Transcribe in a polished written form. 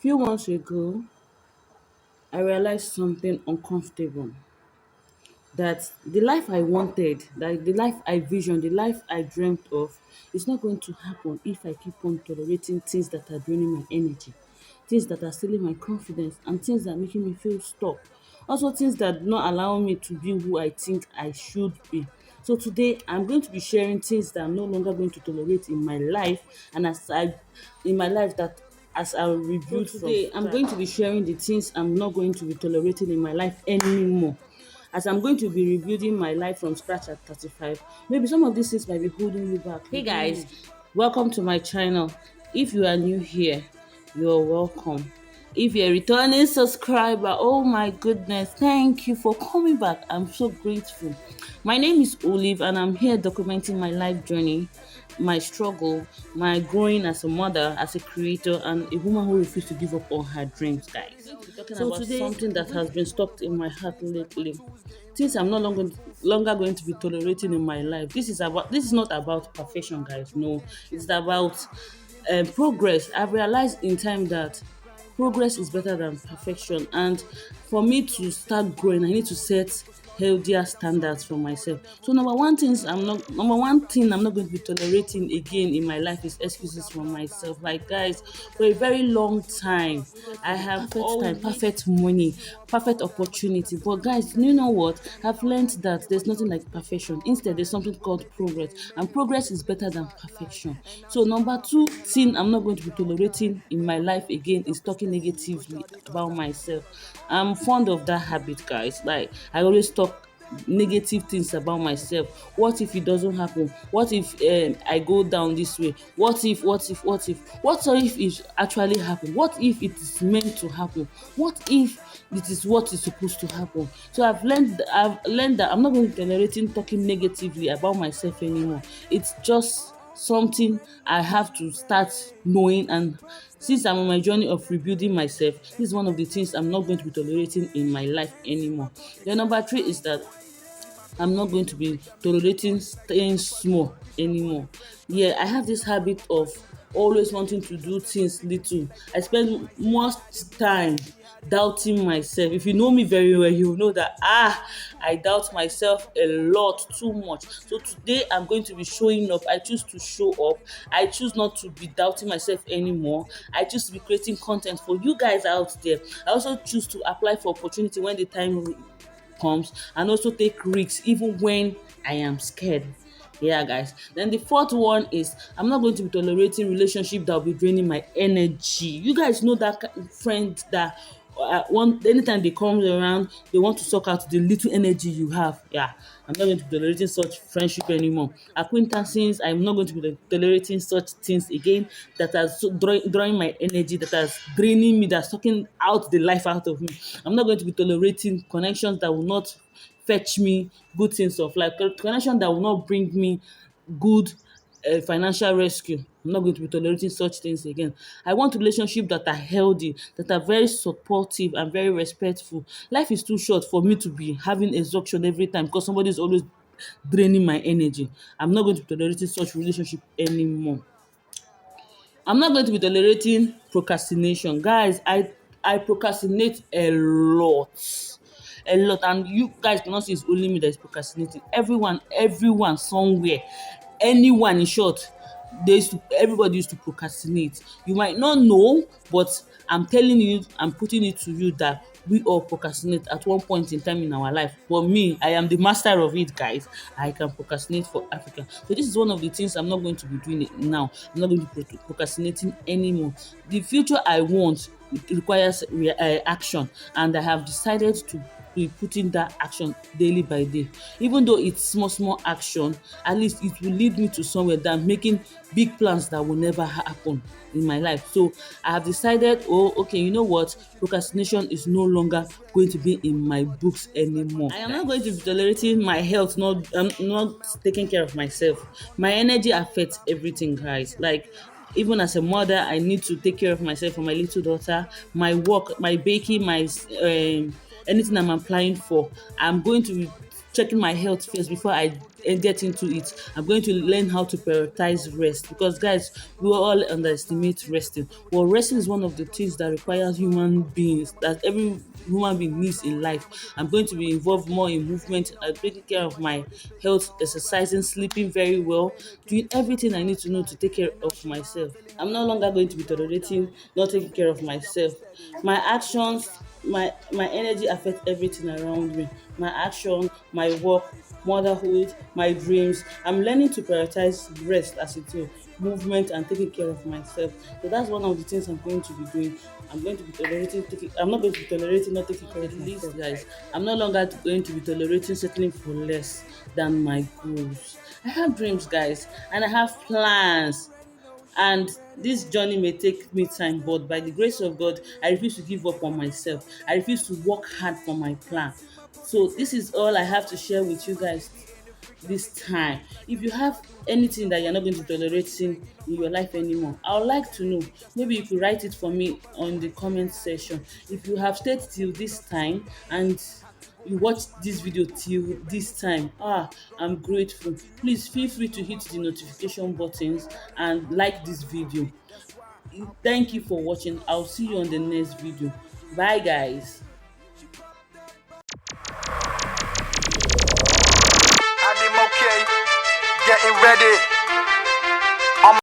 Few months ago, I realized something uncomfortable that the life I wanted, like the life I visioned, the life I dreamt of, is not going to happen if I keep on tolerating things that are draining my energy, things that are stealing my confidence, and things that are making me feel stuck. Also, things that do not allow me to be who I think I should be. So today, I'm going to be sharing things that I'm no longer going to tolerate in my life, and in my life that as I rebuild from today, I'm going to be sharing the things I'm not going to be tolerating in my life anymore. As I'm going to be rebuilding my life from scratch at 35, maybe some of these things might be holding you back. Hey guys, welcome to my channel. If you are new here, you're welcome. If you're a returning subscriber, oh my goodness, thank you for coming back. I'm so grateful. My name is Olive, and I'm here documenting my life journey, my struggle, my growing as a mother, as a creator, and a woman who refuses to give up on her dreams, guys. So today, something that has been stuck in my heart lately, things I'm no longer going to be tolerating in my life. This is not about perfection, guys. No, it's about progress. I've realized in time that progress is better than perfection, and for me to start growing, I need to set healthier standards for myself. So number one thing I'm not going to be tolerating again in my life is excuses from myself. Like, guys, for a very long time I have perfect time, perfect money, perfect opportunity, but guys, you know what, I've learned that there's nothing like perfection. Instead, there's something called progress, and progress is better than perfection. So number two thing I'm not going to be tolerating in my life again is talking negatively about myself. I'm fond of that habit, guys. Like, I always talk negative things about myself. What if it doesn't happen? What if I go down this way? What if it actually happen? What if it is meant to happen? What if it is what is supposed to happen? So I've learned that I'm not going to be tolerating talking negatively about myself anymore. It's just something I have to start knowing, and since I'm on my journey of rebuilding myself, this is one of the things I'm not going to be tolerating in my life anymore. Then number three is that I'm not going to be tolerating staying small anymore. Yeah, I have this habit of always wanting to do things little. I spend most time doubting myself. If you know me very well, you know that I doubt myself a lot, too much. So today I'm going to be showing up. I choose to show up. I choose not to be doubting myself anymore. I choose to be creating content for you guys out there. I also choose to apply for opportunity when the time comes, and also take risks even when I am scared. Yeah, guys. Then the fourth one is I'm not going to be tolerating relationship that will be draining my energy. You guys know that friend that anytime they come around, they want to suck out the little energy you have. Yeah, I'm not going to be tolerating such friendship anymore. Acquaintances, I'm not going to be tolerating such things again that are drawing my energy, that are draining me, that's sucking out the life out of me. I'm not going to be tolerating connections that will not fetch me good things of life, connection that will not bring me good financial rescue. I'm not going to be tolerating such things again. I want relationships that are healthy, that are very supportive and very respectful. Life is too short for me to be having exhaustion every time because somebody is always draining my energy. I'm not going to be tolerating such relationship anymore. I'm not going to be tolerating procrastination. Guys, I procrastinate a lot, and you guys cannot see it's only me that is procrastinating. Everyone somewhere, anyone in short, everybody used to procrastinate. You might not know, but I'm telling you, I'm putting it to you that we all procrastinate at one point in time in our life. But me, I am the master of it, guys. I can procrastinate for Africa. So this is one of the things I'm not going to be doing it now. I'm not going to be procrastinating anymore. The future I want, it requires action, and I have decided to be putting that action daily by day. Even though it's small action, at least it will lead me to somewhere than making big plans that will never happen in my life. So I have decided, oh, okay, you know what? Procrastination is no longer going to be in my books anymore. I am not going to be tolerating my health, not taking care of myself. My energy affects everything, guys. Like, even as a mother, I need to take care of myself for my little daughter, my work, my baking, my anything I'm applying for. I'm going to checking my health first before I get into it. I'm going to learn how to prioritize rest because, guys, we all underestimate resting. Well, resting is one of the things that requires human beings, that every human being needs in life. I'm going to be involved more in movement, taking care of my health, exercising, sleeping very well, doing everything I need to know to take care of myself. I'm no longer going to be tolerating not taking care of myself. My actions, my energy affect everything around me. My action, my work, motherhood, my dreams. I'm learning to prioritize rest as it is, movement and taking care of myself. So that's one of the things I'm going to be doing. I'm not going to be tolerating not taking care of myself, guys. I'm no longer going to be tolerating settling for less than my goals. I have dreams, guys, and I have plans, and this journey may take me time, but by the grace of God, I refuse to give up on myself. I refuse to work hard for my plan. So this is all I have to share with you guys this time. If you have anything that you're not going to tolerate in your life anymore, I would like to know. Maybe you could write it for me on the comment section. If you have stayed till this time and you watch this video till this time, I'm grateful. Please feel free to hit the notification buttons and like this video. Thank you for watching. I'll see you on the next video. Bye, guys. I'm okay, getting ready.